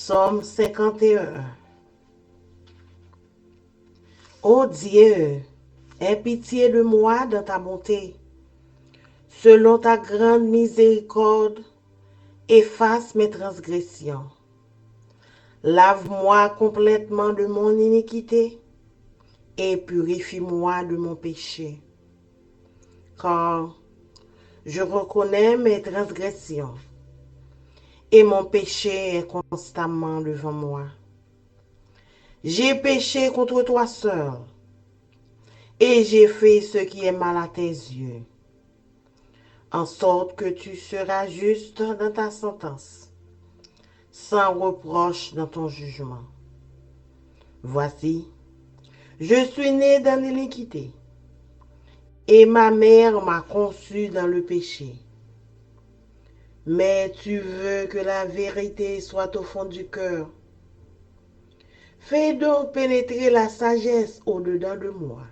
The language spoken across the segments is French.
Psaume 51. Ô Dieu, aie pitié de moi dans ta bonté. Selon ta grande miséricorde, efface mes transgressions. Lave-moi complètement de mon iniquité et purifie-moi de mon péché. Car je reconnais mes transgressions et mon péché est constamment devant moi. J'ai péché contre toi seul et j'ai fait ce qui est mal à tes yeux, en sorte que tu seras juste dans ta sentence, sans reproche dans ton jugement. Voici, je suis né dans l'iniquité, et ma mère m'a conçu dans le péché. Mais tu veux que la vérité soit au fond du cœur. Fais donc pénétrer la sagesse au-dedans de moi.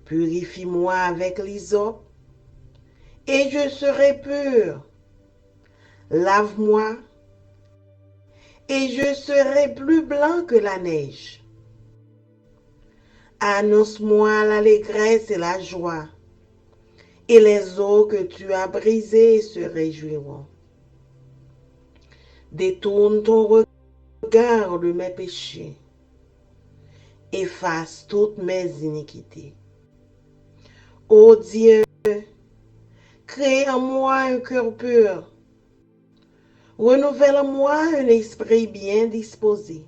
Purifie-moi avec l'hysope, et je serai pur. Lave-moi, et je serai plus blanc que la neige. Annonce-moi l'allégresse et la joie, et les eaux que tu as brisées se réjouiront. Détourne ton regard de mes péchés, efface toutes mes iniquités. Ô Dieu, crée en moi un cœur pur, renouvelle en moi un esprit bien disposé.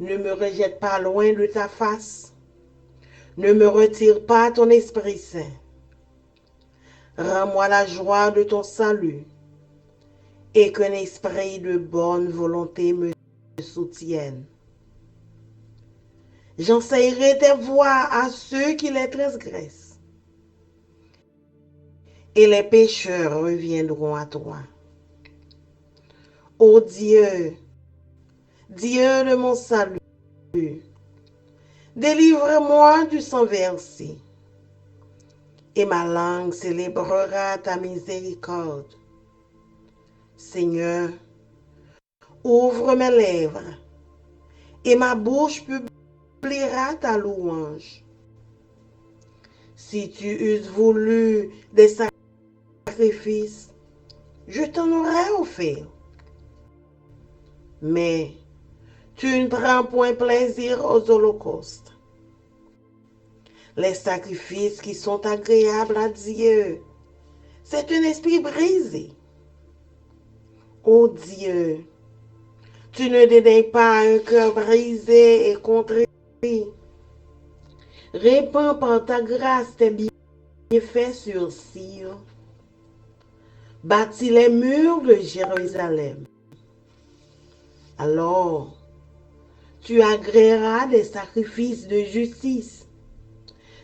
Ne me rejette pas loin de ta face, ne me retire pas ton Esprit Saint. Rends-moi la joie de ton salut et qu'un esprit de bonne volonté me soutienne. J'enseignerai tes voies à ceux qui les transgressent, et les pécheurs reviendront à toi. Ô Dieu, Dieu de mon salut, délivre-moi du sang versé, et ma langue célébrera ta miséricorde. Seigneur, ouvre mes lèvres, et ma bouche publiera ta louange. Si tu eusses voulu des sacrifices, je t'en aurais offert. Mais tu ne prends point plaisir aux holocaustes. Les sacrifices qui sont agréables à Dieu, c'est un esprit brisé. Ô Dieu, tu ne dédaignes pas un cœur brisé et contrit. Répands par ta grâce tes bienfaits sur Sion. Bâtis les murs de Jérusalem. Alors, tu agréeras des sacrifices de justice,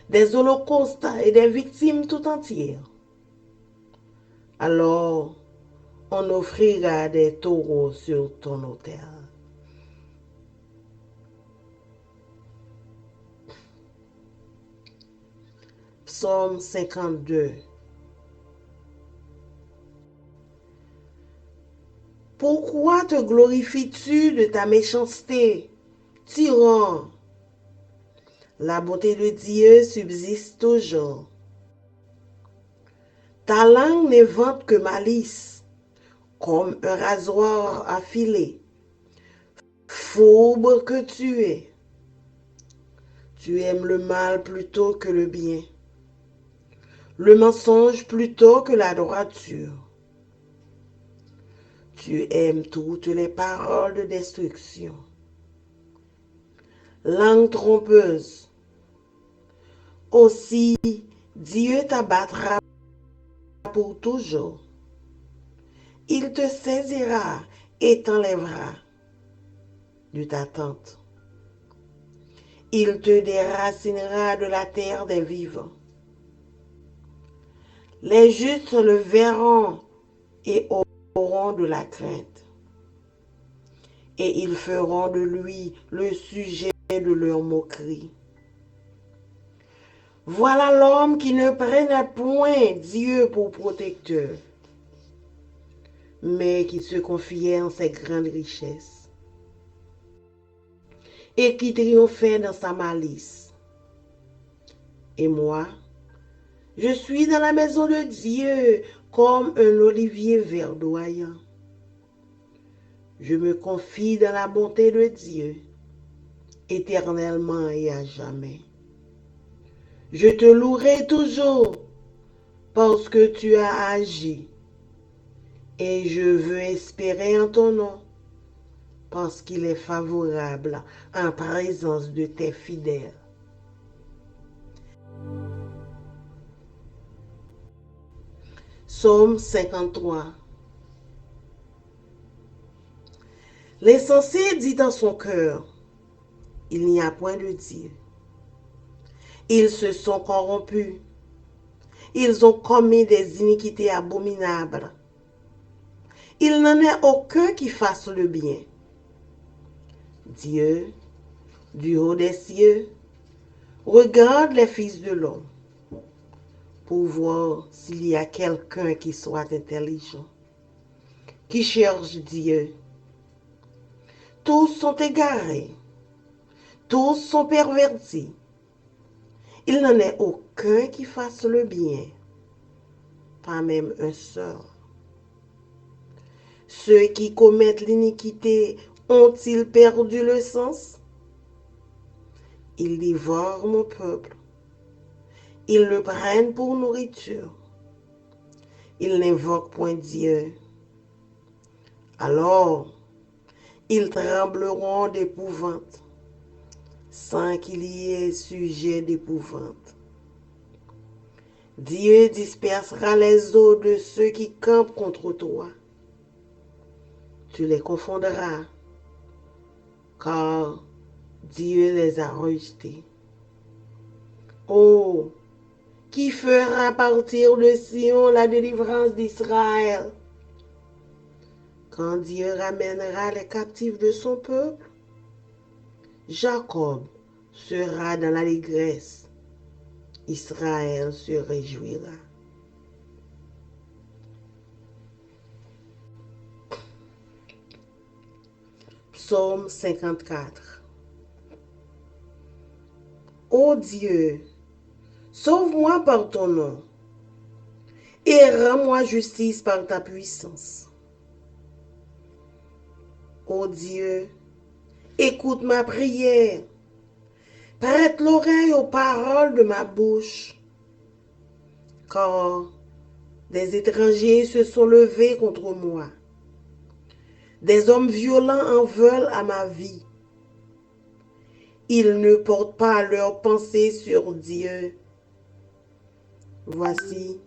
des holocaustes et des victimes tout entières. Alors, on offrira des taureaux sur ton autel. Psaume 52. Pourquoi te glorifies-tu de ta méchanceté, tyran? La bonté de Dieu subsiste toujours. Ta langue n'évente que malice, comme un rasoir affilé. Fourbe que tu es. Tu aimes le mal plutôt que le bien, le mensonge plutôt que la droiture. Tu aimes toutes les paroles de destruction. Langue trompeuse. Aussi, Dieu t'abattra pour toujours. Il te saisira et t'enlèvera de ta tente. Il te déracinera de la terre des vivants. Les justes le verront et auront de la crainte. Et ils feront de lui le sujet de leur moquerie. Voilà l'homme qui ne prenne point Dieu pour protecteur, mais qui se confiait en ses grandes richesses et qui triomphait dans sa malice. Et moi, je suis dans la maison de Dieu comme un olivier verdoyant. Je me confie dans la bonté de Dieu, éternellement et à jamais. Je te louerai toujours parce que tu as agi, et je veux espérer en ton nom, parce qu'il est favorable en présence de tes fidèles. Psaume 53. L'insensé dit dans son cœur, il n'y a point de Dieu. Ils se sont corrompus. Ils ont commis des iniquités abominables. Il n'en est aucun qui fasse le bien. Dieu, du haut des cieux, regarde les fils de l'homme pour voir s'il y a quelqu'un qui soit intelligent, qui cherche Dieu. Tous sont égarés, tous sont pervertis. Il n'en est aucun qui fasse le bien, pas même un seul. Ceux qui commettent l'iniquité ont-ils perdu le sens? Ils dévorent mon peuple. Ils le prennent pour nourriture. Ils n'invoquent point Dieu. Alors, ils trembleront d'épouvante, sans qu'il y ait sujet d'épouvante. Dieu dispersera les eaux de ceux qui campent contre toi. Tu les confondras, car Dieu les a rejetés. Oh, qui fera partir de Sion la délivrance d'Israël? Quand Dieu ramènera les captifs de son peuple, Jacob sera dans l'allégresse, Israël se réjouira. Psaume 54. Ô Dieu, sauve-moi par ton nom et rends-moi justice par ta puissance. Ô Dieu, écoute ma prière, prête l'oreille aux paroles de ma bouche, car des étrangers se sont levés contre moi. Des hommes violents en veulent à ma vie. Ils ne portent pas leurs pensées sur Dieu. Voici,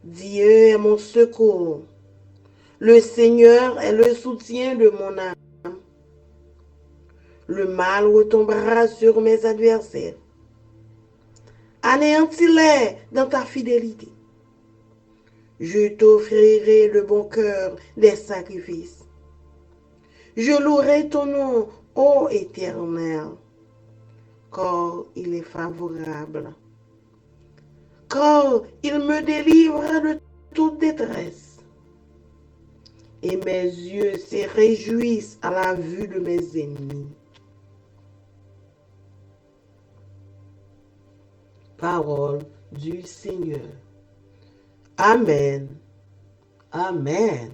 Dieu est mon secours. Le Seigneur est le soutien de mon âme. Le mal retombera sur mes adversaires. Anéantis-les dans ta fidélité. Je t'offrirai de bon cœur des sacrifices. Je louerai ton nom, ô Éternel, car il est favorable. Car il me délivre de toute détresse. Et mes yeux se réjouissent à la vue de mes ennemis. Parole du Seigneur. Amen. Amen.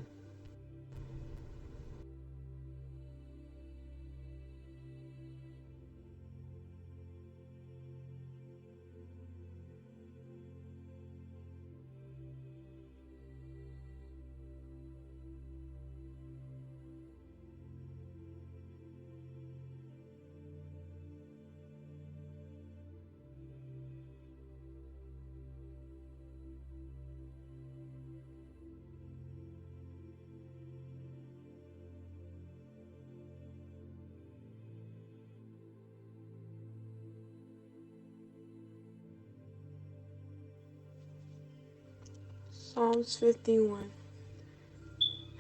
Psalms 51.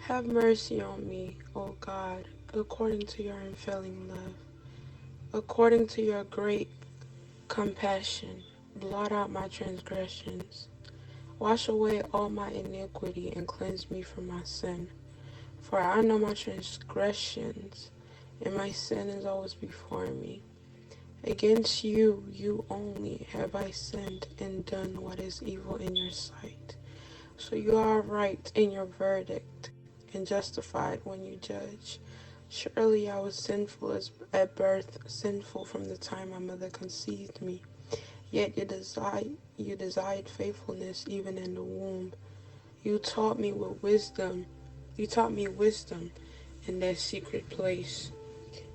Have mercy on me, O God, according to your unfailing love. According to your great compassion, blot out my transgressions. Wash away all my iniquity and cleanse me from my sin. For I know my transgressions, and my sin is always before me. Against you, you only, have I sinned and done what is evil in your sight. So you are right in your verdict and justified when you judge. Surely I was sinful as at birth, sinful from the time my mother conceived me. Yet you desired faithfulness even in the womb. You taught me with wisdom. You taught me wisdom in that secret place.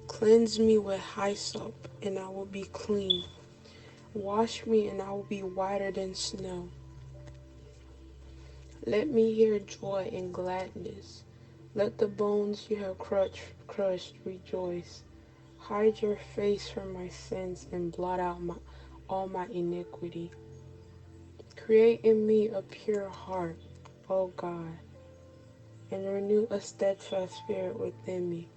Cleanse me with hyssop, and I will be clean. Wash me, and I will be whiter than snow. Let me hear joy and gladness. Let the bones you have crushed rejoice. Hide your face from my sins and blot out all my iniquity. Create in me a pure heart, O God, and renew a steadfast spirit within me.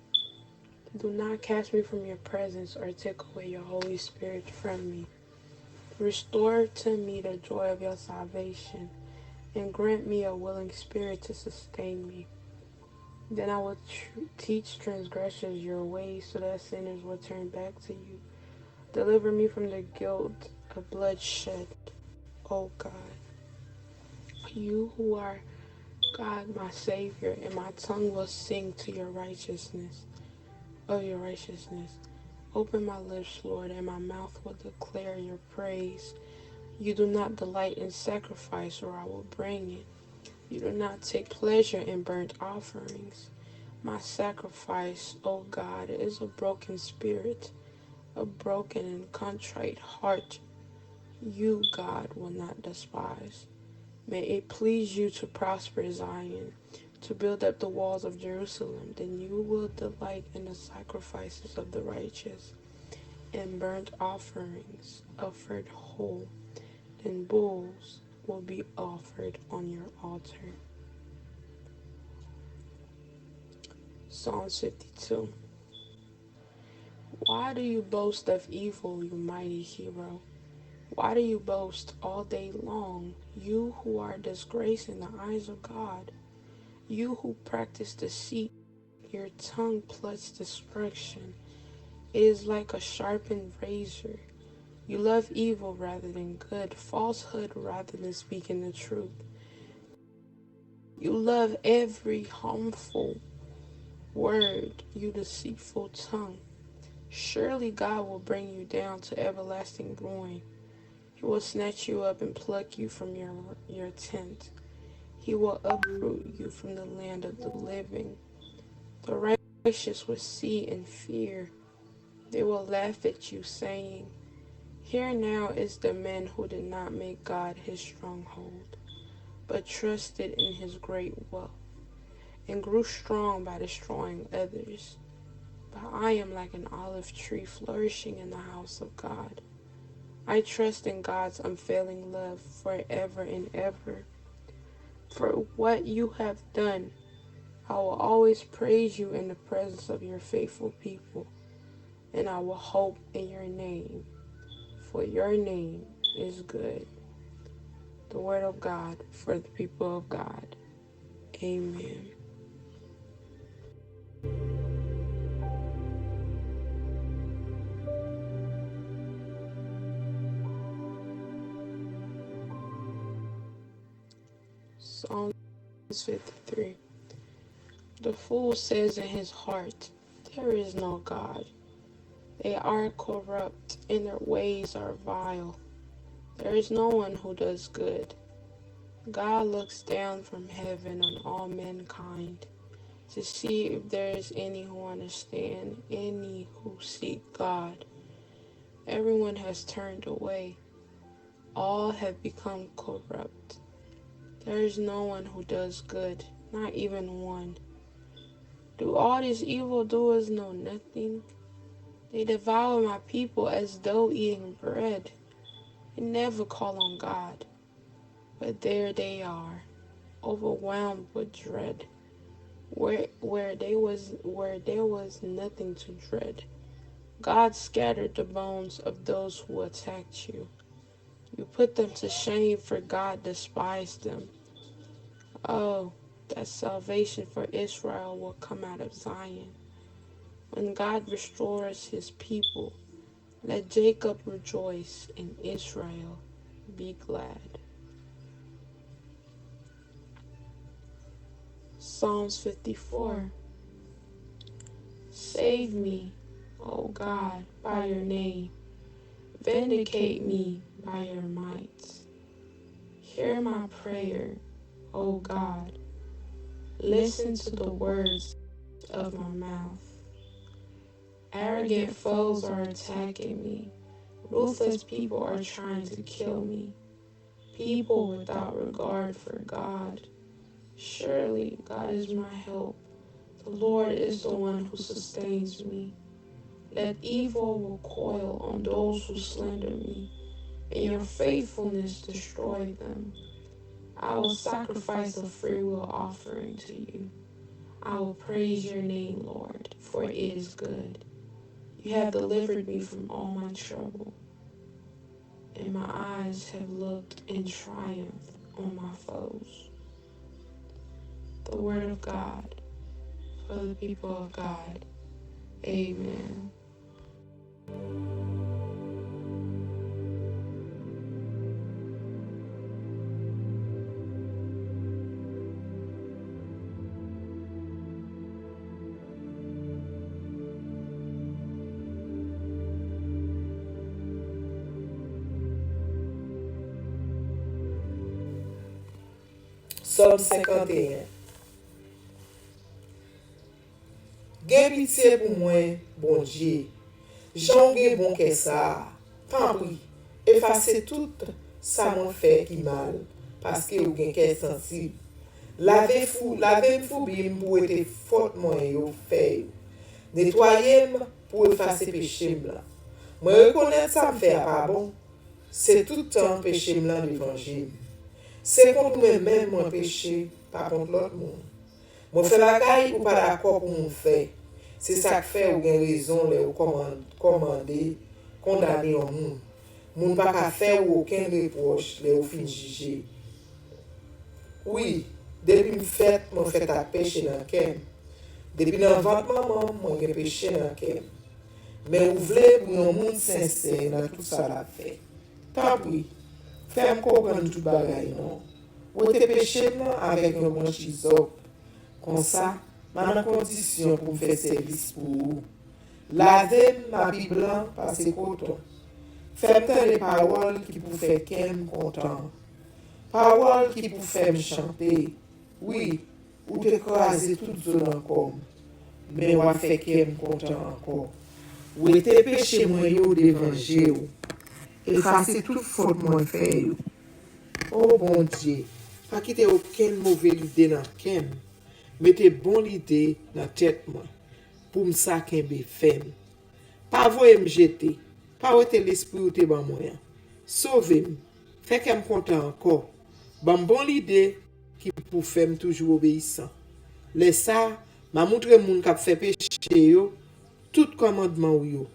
Do not cast me from your presence or take away your Holy Spirit from me. Restore to me the joy of your salvation, and grant me a willing spirit to sustain me. Then I will teach transgressors your ways, so that sinners will turn back to you. Deliver me from the guilt of bloodshed, O God. You who are God, my Savior, and my tongue will sing to your righteousness, of your righteousness. Open my lips, Lord, and my mouth will declare your praise. You do not delight in sacrifice, or I will bring it. You do not take pleasure in burnt offerings. My sacrifice, O God, is a broken spirit, a broken and contrite heart. You, God, will not despise. May it please you to prosper Zion, to build up the walls of Jerusalem. Then you will delight in the sacrifices of the righteous, and burnt offerings offered whole. Then bulls will be offered on your altar. Psalms 52. Why do you boast of evil, you mighty hero? Why do you boast all day long, you who are a disgrace in the eyes of God? You who practice deceit, your tongue plots destruction. It is like a sharpened razor. You love evil rather than good, falsehood rather than speaking the truth. You love every harmful word, you deceitful tongue. Surely God will bring you down to everlasting ruin. He will snatch you up and pluck you from your tent. He will uproot you from the land of the living. The righteous will see and fear. They will laugh at you, saying, here now is the man who did not make God his stronghold, but trusted in his great wealth, and grew strong by destroying others. But I am like an olive tree flourishing in the house of God. I trust in God's unfailing love forever and ever. For what you have done, I will always praise you in the presence of your faithful people, and I will hope in your name, for your name is good. The word of God for the people of God. Amen. Psalms 53. The fool says in his heart, there is no God. They are corrupt, and their ways are vile. There is no one who does good. God looks down from heaven on all mankind to see if there is any who understand, any who seek God. Everyone has turned away. All have become corrupt. There is no one who does good, not even one. Do all these evildoers know nothing? They devour my people as though eating bread. They never call on God, but there they are, overwhelmed with dread, where there was nothing to dread. God scattered the bones of those who attacked you. You put them to shame, for God despised them. Oh, that salvation for Israel will come out of Zion. When God restores his people, let Jacob rejoice and Israel be glad. Psalms 54. Save me, O God, by your name. Vindicate me by your might. Hear my prayer, O God. Listen to the words of my mouth. Arrogant foes are attacking me. Ruthless people are trying to kill me. People without regard for God. Surely God is my help. The Lord is the one who sustains me. Let evil recoil on those who slander me, and your faithfulness destroy them. I will sacrifice a freewill offering to you. I will praise your name, Lord, for it is good. You have delivered me from all my trouble, and my eyes have looked in triumph on my foes. The word of God for the people of God. Amen. Somme 51. Gen pitié pour moi, bon Dieu. J'en gen bon que ça. Tant pis, effacez tout ça m'a fait qui mal, parce que ou gen que sensible. Lavez fou bim pour être faute moi yo fait. Nettoyez-moi pour effacer péché là. Moi reconnaître ça me fait pas bon. C'est tout le temps péché là l'évangile. C'est contre moi-même mon péché, pas contre l'autre monde. Mon fait la caille ou pas d'accord pour mon fait. C'est ça qui fait ou gen raison les ou commander, condamner au monde. Moun pas qu'à faire aucun reproche les ou fin juger. Oui, depuis me fait, mon fait à péché dans kem. Depuis dans ventre maman, mon gen péché dans kem. Mais ou vle pour un monde sincère dans tout ça la fait. Tant pis. Fais-moi comprendre tout bagay non. Ou te péché avec un bon chisop. Comme ça, ma condition pour faire service pour vous. Lavez ma Bible blanc par ses cotons. Fais-moi les paroles qui pour faire qu'elle content. Paroles qui pour faire me chanter. Oui, ou te croiser toute zone encore. Mais ou fait qu'elle content encore. Ou te péché moi yo devant Dieu. Effacer toute faute moi fait yo. Oh bon Dieu, pas quitter aucune mauvaise idée dans kem. Mettez bonne idée dans tête moi. Pour me ça kembe fem. Pas voyer me jeter. Pas ôter l'esprit ou te ban moyen. Sauvez-moi. Fait qu'elle me content encore. Ban bonne idée qui pour faire toujours obéissant. Laisse ça, m'a montré moun k'ap fait péché yo, tout commandement ou yo.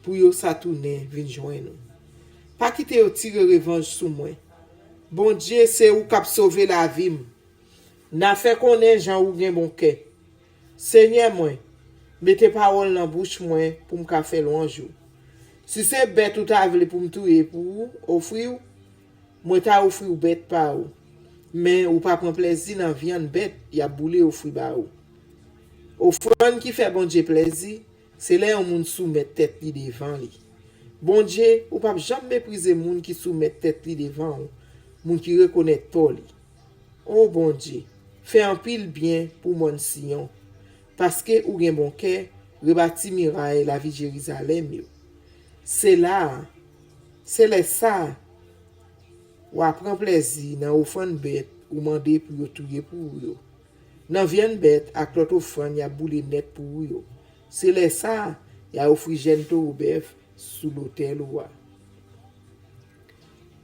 Pour yo ça tourner vinn joindre nous. Pas quitter yo tirer revanche sous moi. Bon Dieu, c'est ou k'ap sauver la vie. N'a fait connaître Jean ou gen bon cœur. Seigneur moi, mettez parole dans bouche moi pour me faire louange. Si c'est bête ou ta vle pour me tuer pour offrir, moi ta offrir bête pa ou. Mais ou pas prend plaisir dans viande bête, y a boulé offrir ba ou. Offrande qui fait bon Dieu plaisir, c'est là on moun soumet tête li devant li. Bon Dieu, ou pas jamais mépriser moun qui soumet tête li devant ou, moun qui reconnaît tort li. Oh bon Dieu, fais un pile bien pour mon Sion, parce que ou gen bon cœur, rebâti miraille la vie Jérusalem yo. C'est là, c'est ça, ou apprend plaisir dans offrande bête ou mandé pour yo touyer pour yo. Dans viande bête ak l'autre offrande y a boule net pour yo. C'est ça, y a offri gento ou bœuf sous l'autel ou.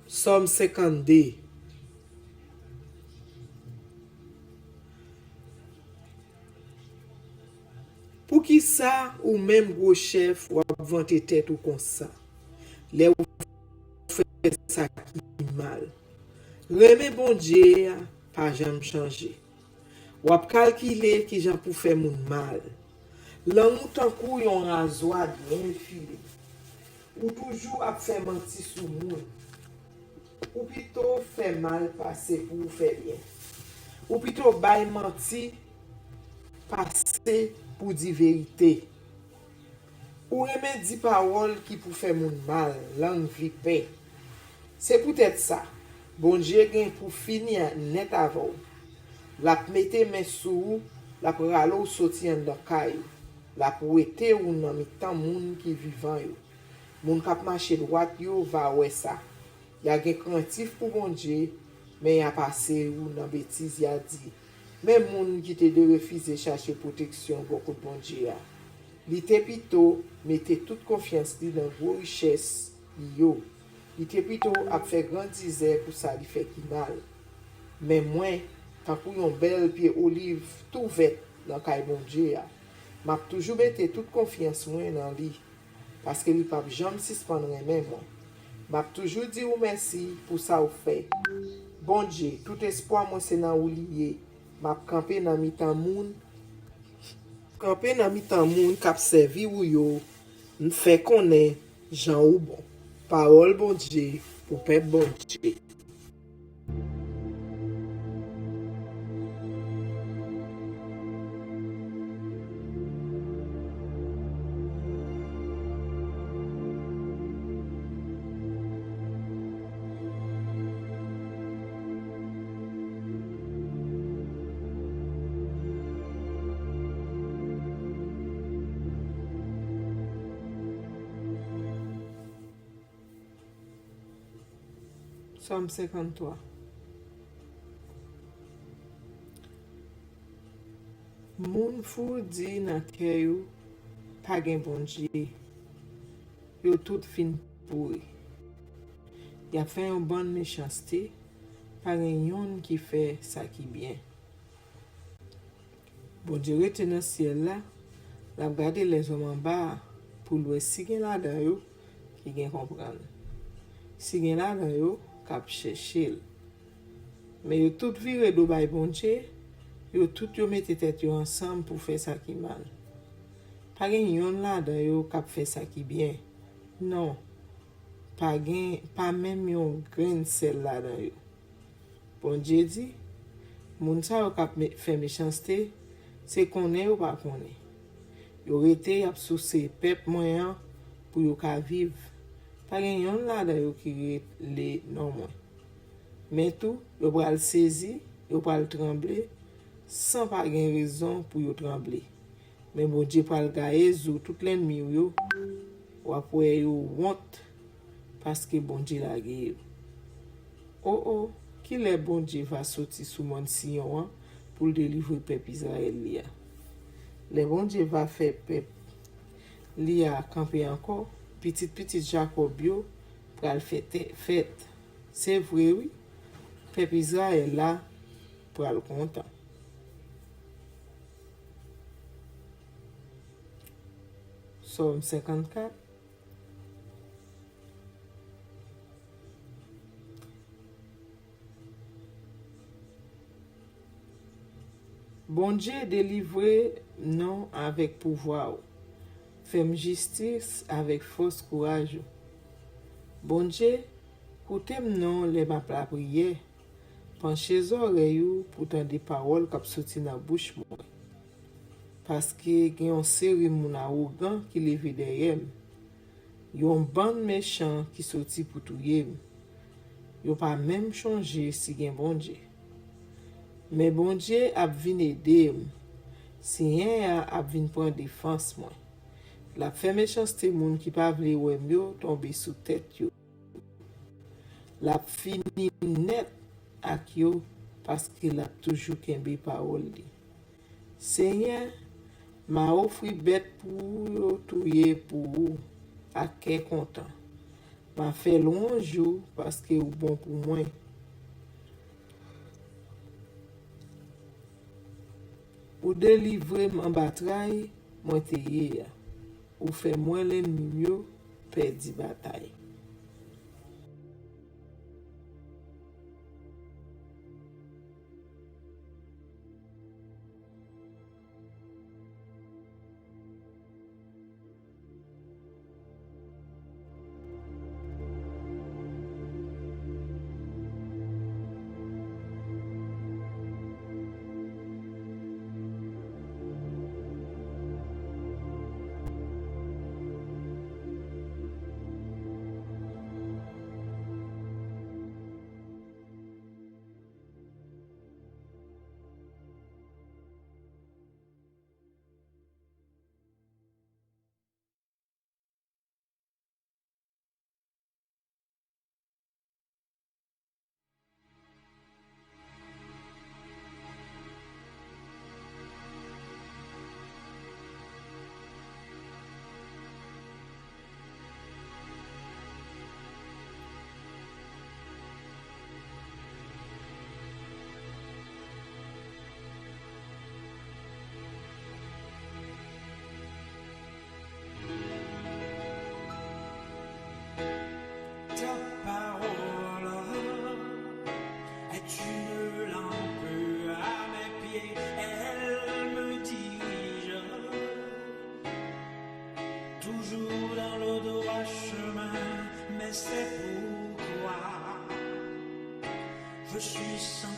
Somme 52. Pour qui ça ou même gros chef ou vanter tête ou comme ça. Les ou fait ça qui mal. Reme bon Dieu pas jamais changer. Ou ap calculer qui j'en pour faire moun mal. Lan ou tan kou yon rasoir bien filé. Ou toujours ap fait menti sou moun. Ou plutôt fait mal passer pour faire bien. Ou plutôt bay menti passer pour dire vérité. Ou remet di parole qui pour faire moun mal, langue vipin. C'est peut-être ça. Bon Dieu gen pour finir net avant. La mette men sou, la pralo soti an da kay. La pou ete ou nan mitan moun ki vivan yo. Moun kap mache droit yo va wè sa. Ya gen krantif pou bon Dieu, men ya pase ou nan bêtise ya di. Même moun qui te de refuser chercher protection beaucoup bon Dieu. Li te pito mette toute confiance li dans vos richesses yo. Li te pito ap fait grand disère pour ça li fait ki mal. Mais moi, tant pour yon bel pied olive tout vête dans kay bon Dieu. M'a toujours mette toute confiance moi dans li parce que li pa jamais suspendre même moi. M'a toujours dit ou merci pour ça ou fait. Bon Dieu, tout espoir moi c'est dans ou lié. M'a campé dans mitan moun. Campé dans mitan moun k'ap servi ou yo, m'fait connaît Jean ou bon. Parole bon Dieu pour peuple bon Dieu. Psalm 53. Moun fou di nan kè yo, pa gen bon Dieu. Yo tout fin pourri. Ya fait une bonne méchanceté, pa gen yon qui fait ça qui bien. Bon Dieu rete nan ciel là, la gade les hommes en bas pour louer si gen la dan yo qui gen comprendre. Si gen la dan yo, kap chercher. Mais yo tout vire do bay bon Dieu, yo tout yo mette tête yo ensemble pour faire ça qui mal. Pa gen yon la dan yo kap fait ça qui bien. Non. Pa même yon grain sel la dan yo. Bon Dieu dit, moun sa yo kap fait méchanceté, c'est konnen ou pas konnen. Yo rete ap sou se pep moyen pour yo ka vivre. Pa gen yon la dan yo ki le non mwen. Mais tout, yo pral saisi, yo pral trembler, sans pas gen raison pour yo trembler. Mais bon Dieu pral gaye zou tout l'ennemi yo, ou apwe yo honte, parce que bon Dieu la ge yo. Oh oh, qui le bon Dieu va sortir sous mon Sion pour délivrer peuple Israël li a. Le bon Dieu va faire peuple li a camper encore. Petit Jacob yo pral fête. C'est vrai oui. Peuple Israël là pral content. Psalm 54. Bon Dieu délivré non avec pouvoir. Femme justice avec force courage. Bon Dieu, koutèm non les ma la prière. Penchez oreille pour tendre des paroles qui sorti dans bouche moi. Parce que gen yon série moun arrogant qui levé derrière. Yon bande méchant qui sorti pour touyer. Yon pas même changer si gen bon Dieu. Mais bon Dieu a vinn aider. Si rien a vinn prendre défense moi. La fait méchanceté moun qui pa vle wè yo tomber sous tête yo. La fini net ak yo parce qu'il a toujours kembe parole li. Seigneur, m'a offri bête pour yo touyer pour ou ak ke content. M'a fait louange yo parce que ou bon pour moi. Ou délivrer m'en bataille, moi te ye. Ou fait moins l'ennemi yo perdre bataille. Je suis sans